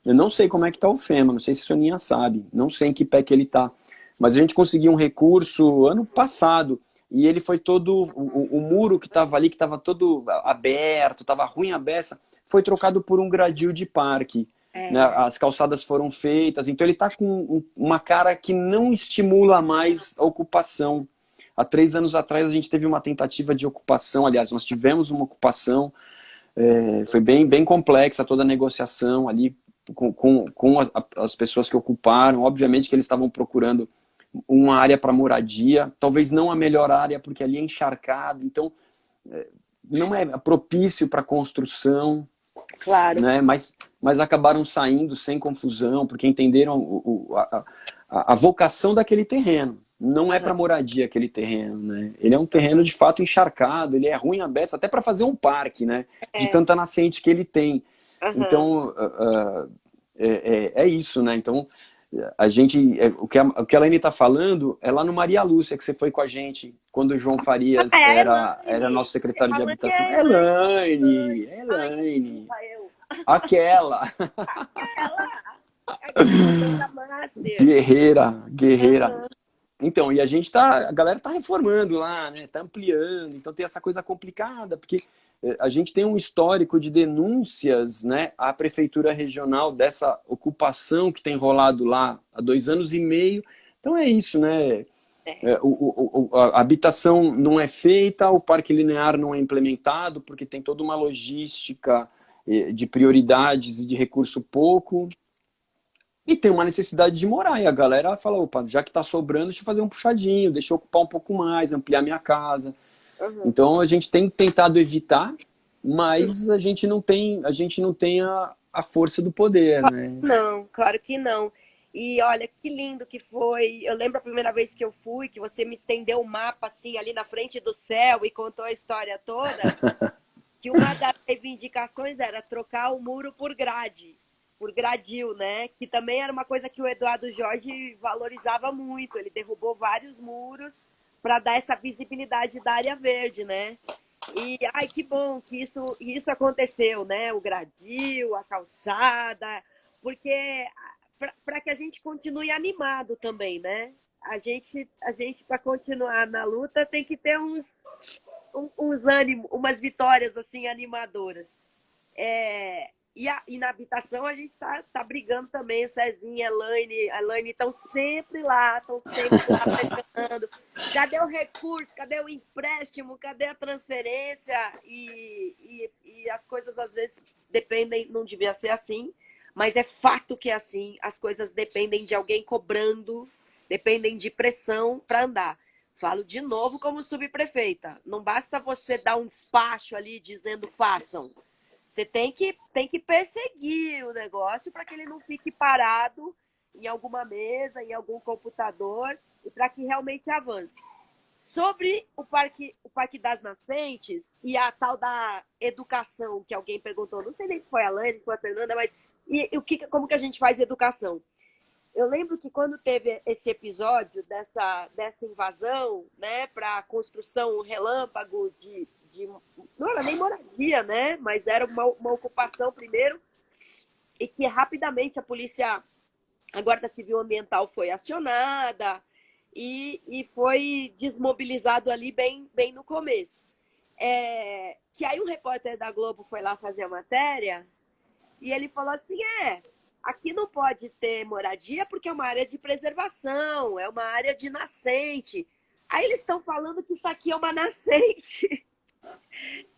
Eu não sei como é que está o FEMA, não sei se a Soninha sabe, não sei em que pé que ele está. Mas a gente conseguiu um recurso ano passado, e ele foi todo, o muro que estava ali, que estava todo aberto, estava ruim a beça, foi trocado por um gradil de parque. Né? As calçadas foram feitas, então ele está com uma cara que não estimula mais a ocupação. Há 3 anos atrás a gente teve uma tentativa de ocupação, aliás, nós tivemos uma ocupação, foi bem complexa toda a negociação ali com as pessoas que ocuparam. Obviamente que eles estavam procurando uma área para moradia, talvez não a melhor área, porque ali é encharcado, então não é propício para construção. Claro. Né? Mas acabaram saindo sem confusão, porque entenderam a vocação daquele terreno. Não é para moradia aquele terreno, né? Ele é um terreno de fato encharcado, ele é ruim a beça, até para fazer um parque, né? De tanta nascente que ele tem. Então, é isso, né? Então, a gente, o que a Laine está falando é lá no Maria Lúcia, que você foi com a gente, quando o João Farias era nosso secretário de habitação. Elaine. Aquela. Guerreira. Então, e a galera tá reformando lá, né? Tá ampliando, então tem essa coisa complicada, porque a gente tem um histórico de denúncias, né, à prefeitura regional dessa ocupação que tem rolado lá há 2 anos e meio. Então é isso, né? A habitação não é feita, o parque linear não é implementado, porque tem toda uma logística de prioridades e de recurso pouco. E tem uma necessidade de morar. E a galera fala, opa, já que tá sobrando, deixa eu fazer um puxadinho, deixa eu ocupar um pouco mais, ampliar minha casa. Então a gente tem tentado evitar, mas a gente não tem a força do poder, né? Não, claro que não. E olha, que lindo que foi. Eu lembro a primeira vez que eu fui, que você me estendeu o mapa assim ali na frente do céu e contou a história toda, que uma das reivindicações era trocar o muro por gradil, né? Que também era uma coisa que o Eduardo Jorge valorizava muito. Ele derrubou vários muros para dar essa visibilidade da área verde, né? E, ai, que bom que isso aconteceu, né? O gradil, a calçada, porque para que a gente continue animado também, né? A gente para continuar na luta tem que ter uns ânimos, umas vitórias assim animadoras. E na habitação a gente tá brigando também, o Cezinha, a Elaine estão sempre lá pressionando. Cadê o recurso? Cadê o empréstimo? Cadê a transferência? E as coisas às vezes dependem, não devia ser assim, mas é fato que é assim, as coisas dependem de alguém cobrando, dependem de pressão para andar. Falo de novo como subprefeita, não basta você dar um despacho ali dizendo façam. Você tem que perseguir o negócio para que ele não fique parado em alguma mesa, em algum computador, e para que realmente avance. Sobre o Parque das Nascentes e a tal da educação que alguém perguntou, não sei nem se foi a Laine, se foi a Fernanda, mas como que a gente faz educação? Eu lembro que quando teve esse episódio dessa invasão, né, para a construção relâmpago não era nem moradia, né? Mas era uma ocupação primeiro. e que rapidamente a Guarda Civil Ambiental foi acionada e foi desmobilizado ali bem no começo. Que aí um repórter da Globo foi lá fazer a matéria e ele falou assim, aqui não pode ter moradia porque é uma área de preservação, é uma área de nascente. Aí eles estão falando que isso aqui é uma nascente.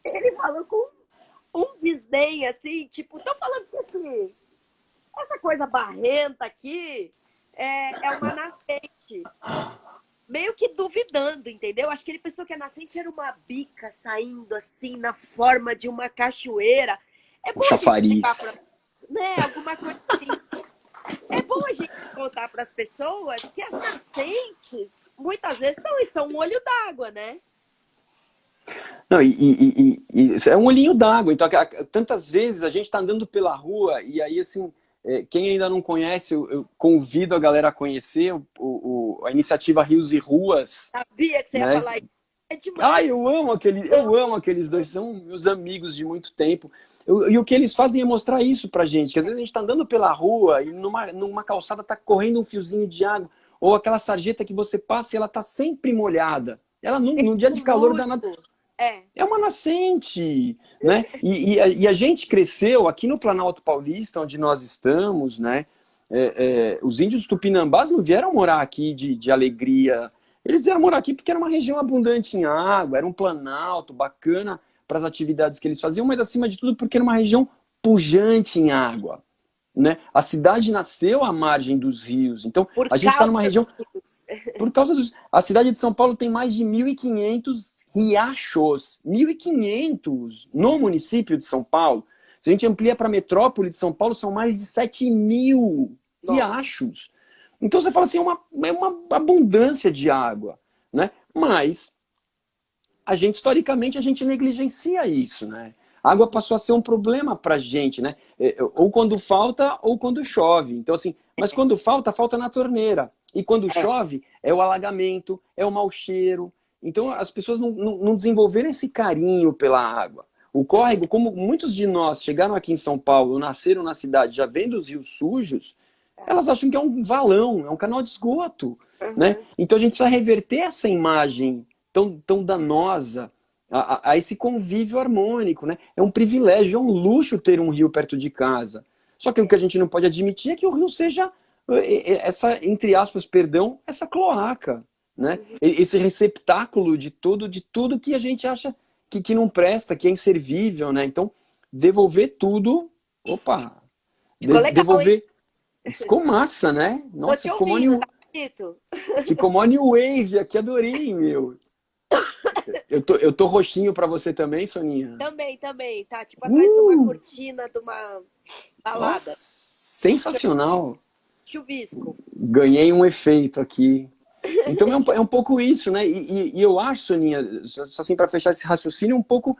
Ele falou com um desdém, assim, tipo, estão falando que assim, essa coisa barrenta aqui é uma nascente. Meio que duvidando, entendeu? Acho que ele pensou que a nascente era uma bica saindo assim na forma de uma cachoeira. É bom a gente explicar né? Alguma coisa assim. É bom a gente contar para as pessoas que as nascentes muitas vezes são um olho d'água, né? Não, é um olhinho d'água. Então, tantas vezes a gente está andando pela rua e aí, assim, quem ainda não conhece, eu convido a galera a conhecer a iniciativa Rios e Ruas. Sabia que você ia falar isso. É demais. Eu amo aqueles dois, são meus amigos de muito tempo. E o que eles fazem é mostrar isso pra gente, que às vezes a gente tá andando pela rua e numa calçada tá correndo um fiozinho de água, ou aquela sarjeta que você passa e ela tá sempre molhada. Ela num dia de calor danado. É uma nascente, né? E a gente cresceu aqui no Planalto Paulista, onde nós estamos, né? Os índios tupinambás não vieram morar aqui de alegria. Eles vieram morar aqui porque era uma região abundante em água, era um planalto bacana para as atividades que eles faziam, mas acima de tudo porque era uma região pujante em água, né? A cidade nasceu à margem dos rios, então a gente está numa região... Por causa dos... A cidade de São Paulo tem mais de 1.500 riachos, 1.500 no município de São Paulo. Se a gente amplia para a metrópole de São Paulo, são mais de 7.000 riachos. Então você fala assim, é uma abundância de água, né? Mas historicamente, a gente negligencia isso, né? A água passou a ser um problema pra gente, né? Ou quando falta, ou quando chove. Então, assim, mas quando falta na torneira. E quando chove, é o alagamento, é o mau cheiro. Então, as pessoas não desenvolveram esse carinho pela água. O córrego, como muitos de nós chegaram aqui em São Paulo, nasceram na cidade, já vendo os rios sujos, elas acham que é um valão, é um canal de esgoto, né? Então, a gente precisa reverter essa imagem tão danosa a esse convívio harmônico, né? É um privilégio, é um luxo ter um rio perto de casa. Só que o que a gente não pode admitir é que o rio seja essa, entre aspas, perdão, essa cloaca, né? Esse receptáculo de tudo que a gente acha que não presta, que é inservível, né? Então, devolver tudo, devolver. Ficou massa, né? Nossa, ficou mó new wave aqui, adorei, meu. Eu tô roxinho pra você também, Soninha? Também, tá? Tipo atrás de uma cortina de uma balada. Nossa, sensacional. Chuvisco. Ganhei um efeito aqui. Então é um pouco isso, né? E eu acho, Soninha, só assim pra fechar esse raciocínio, um pouco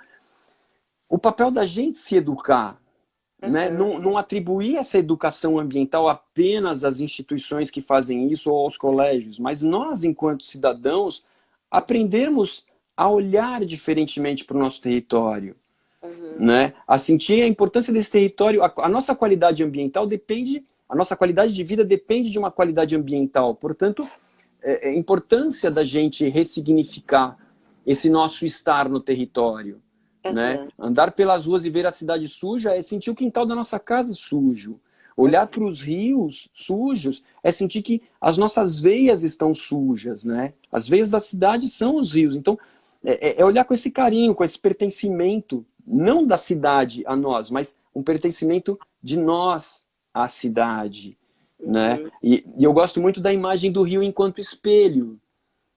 o papel da gente se educar, né? Não atribuir essa educação ambiental apenas às instituições que fazem isso ou aos colégios, mas nós, enquanto cidadãos, aprendermos a olhar diferentemente para o nosso território, né? A sentir a importância desse território. A nossa qualidade ambiental a nossa qualidade de vida depende de uma qualidade ambiental. Portanto, a importância da gente ressignificar esse nosso estar no território, né? Andar pelas ruas e ver a cidade suja é sentir o quintal da nossa casa sujo. Olhar para os rios sujos é sentir que as nossas veias estão sujas, né? As veias da cidade são os rios. Então, é olhar com esse carinho, com esse pertencimento, não da cidade a nós, mas um pertencimento de nós à cidade, né? E eu gosto muito da imagem do rio enquanto espelho,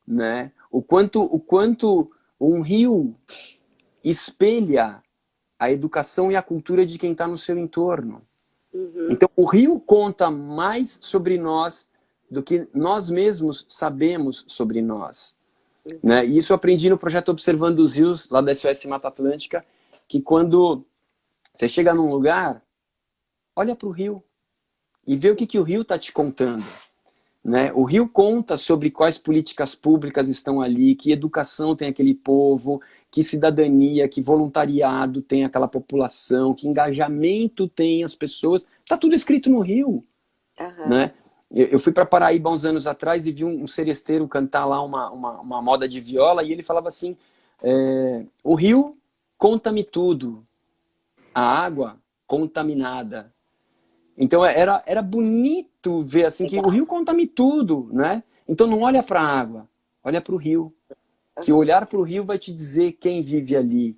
né? O quanto um rio espelha a educação e a cultura de quem está no seu entorno. Então, o rio conta mais sobre nós do que nós mesmos sabemos sobre nós. Né? E isso eu aprendi no projeto Observando os Rios, lá da SOS Mata Atlântica, que quando você chega num lugar, olha para o rio e vê o que o rio está te contando. Né? O rio conta sobre quais políticas públicas estão ali, que educação tem aquele povo, que cidadania, que voluntariado tem aquela população, que engajamento tem as pessoas. Tá tudo escrito no rio, né? Eu fui para Paraíba uns anos atrás e vi um seresteiro cantar lá uma moda de viola, e ele falava assim, o rio conta-me tudo, a água contaminada. Então era bonito ver assim que o rio conta-me tudo, né? Então não olha para a água, olha para o rio. Que olhar para o rio vai te dizer quem vive ali,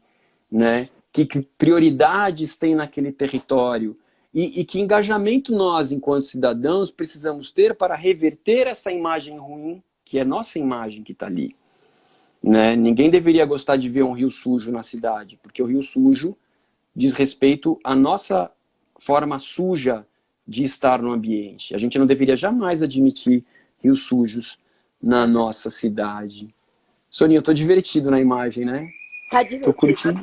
né? Que prioridades tem naquele território. E que engajamento nós, enquanto cidadãos, precisamos ter para reverter essa imagem ruim, que é nossa imagem que está ali. Né? Ninguém deveria gostar de ver um rio sujo na cidade, porque o rio sujo diz respeito à nossa forma suja de estar no ambiente. A gente não deveria jamais admitir rios sujos na nossa cidade. Soninha, eu tô divertido na imagem, né? Tá divertido. Tô curtindo.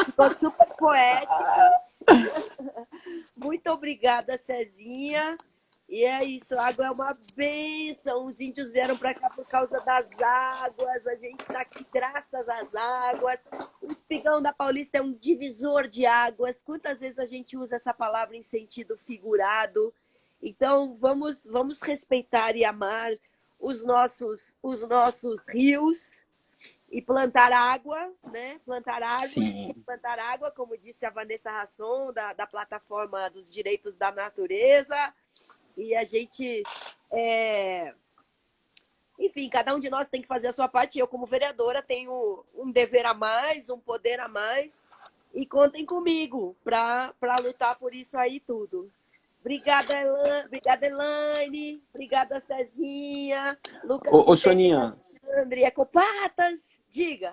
Ficou super poética. Muito obrigada, Cezinha. E é isso, a água é uma bênção. Os índios vieram para cá por causa das águas. A gente está aqui graças às águas. O Espigão da Paulista é um divisor de águas. Quantas vezes a gente usa essa palavra em sentido figurado? Então, vamos respeitar e amar os nossos rios e plantar água, né? Plantar árvores, plantar água, como disse a Vanessa Rasson, da plataforma dos direitos da natureza. E a gente, enfim, cada um de nós tem que fazer a sua parte. Eu, como vereadora, tenho um dever a mais, um poder a mais. E contem comigo para lutar por isso aí tudo. Obrigada, Elaine. Obrigada, Cezinha. Lucas, Ô Soninha. Alexandre, Ecopatas. Diga.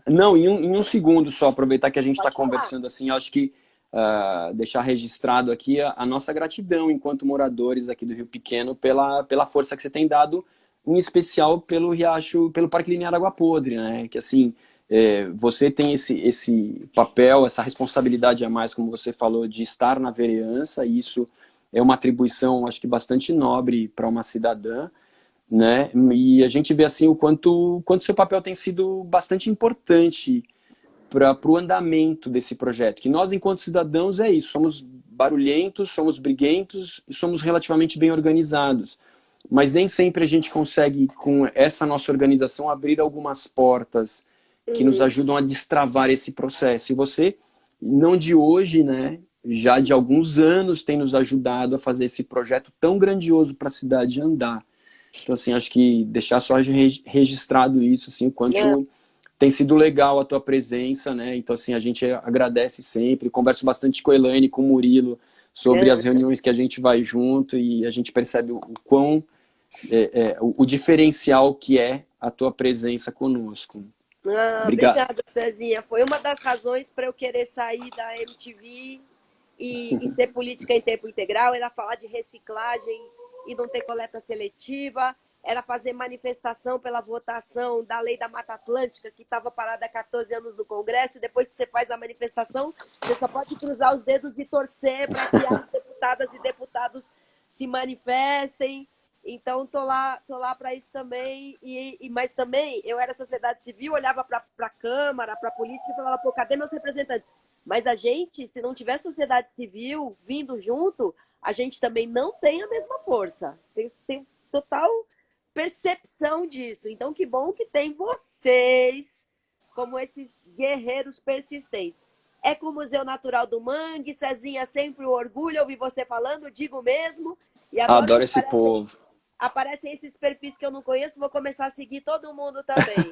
Não, em um segundo só, aproveitar que a gente está Pode falar. conversando assim, eu acho que deixar registrado aqui a nossa gratidão enquanto moradores aqui do Rio Pequeno pela força que você tem dado, em especial pelo Riacho, pelo Parque Linear Água Podre, né? Que assim, você tem esse papel, essa responsabilidade a mais, como você falou, de estar na vereança, e isso é uma atribuição, acho que bastante nobre para uma cidadã, né? E a gente vê assim o quanto seu papel tem sido bastante importante para o andamento desse projeto. Que nós, enquanto cidadãos, é isso, somos barulhentos, somos briguentos e somos relativamente bem organizados. Mas nem sempre a gente consegue, com essa nossa organização, abrir algumas portas que nos ajudam a destravar esse processo. E você, não de hoje, né, já de alguns anos, tem nos ajudado a fazer esse projeto tão grandioso para a cidade andar. Então, assim, acho que deixar só registrado isso, assim, o quanto tem sido legal a tua presença, né? Então, assim, a gente agradece sempre, converso bastante com a Elaine, com o Murilo, sobre as reuniões que a gente vai junto, e a gente percebe o quão o diferencial que é a tua presença conosco. Obrigada, Cezinha. Foi uma das razões para eu querer sair da MTV e ser política em tempo integral, era falar de reciclagem e não ter coleta seletiva, era fazer manifestação pela votação da lei da Mata Atlântica, que estava parada há 14 anos no Congresso, e depois que você faz a manifestação, você só pode cruzar os dedos e torcer para que as deputadas e deputados se manifestem. Então, tô lá para isso também, mas também eu era sociedade civil, olhava para a Câmara, para a política e falava, pô, cadê meus representantes? Mas a gente, se não tiver sociedade civil vindo junto, a gente também não tem a mesma força. Tem total percepção disso. Então, que bom que tem vocês, como esses guerreiros persistentes. Eco Museu Natural do Mangue, Cezinha, sempre o orgulho, eu ouvi você falando, digo mesmo. E agora adoro esse povo. Aparecem esses perfis que eu não conheço, vou começar a seguir todo mundo também.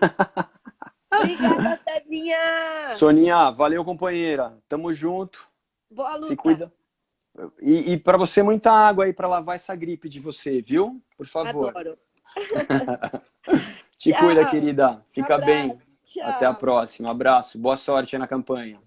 Obrigada, Cezinha! Soninha, valeu, companheira. Tamo junto. Boa luta. Se cuida. E para você, muita água aí para lavar essa gripe de você, viu? Por favor. Adoro. Te cuida, querida. Fica bem. Tchau. Até a próxima. Abraço. Boa sorte aí na campanha.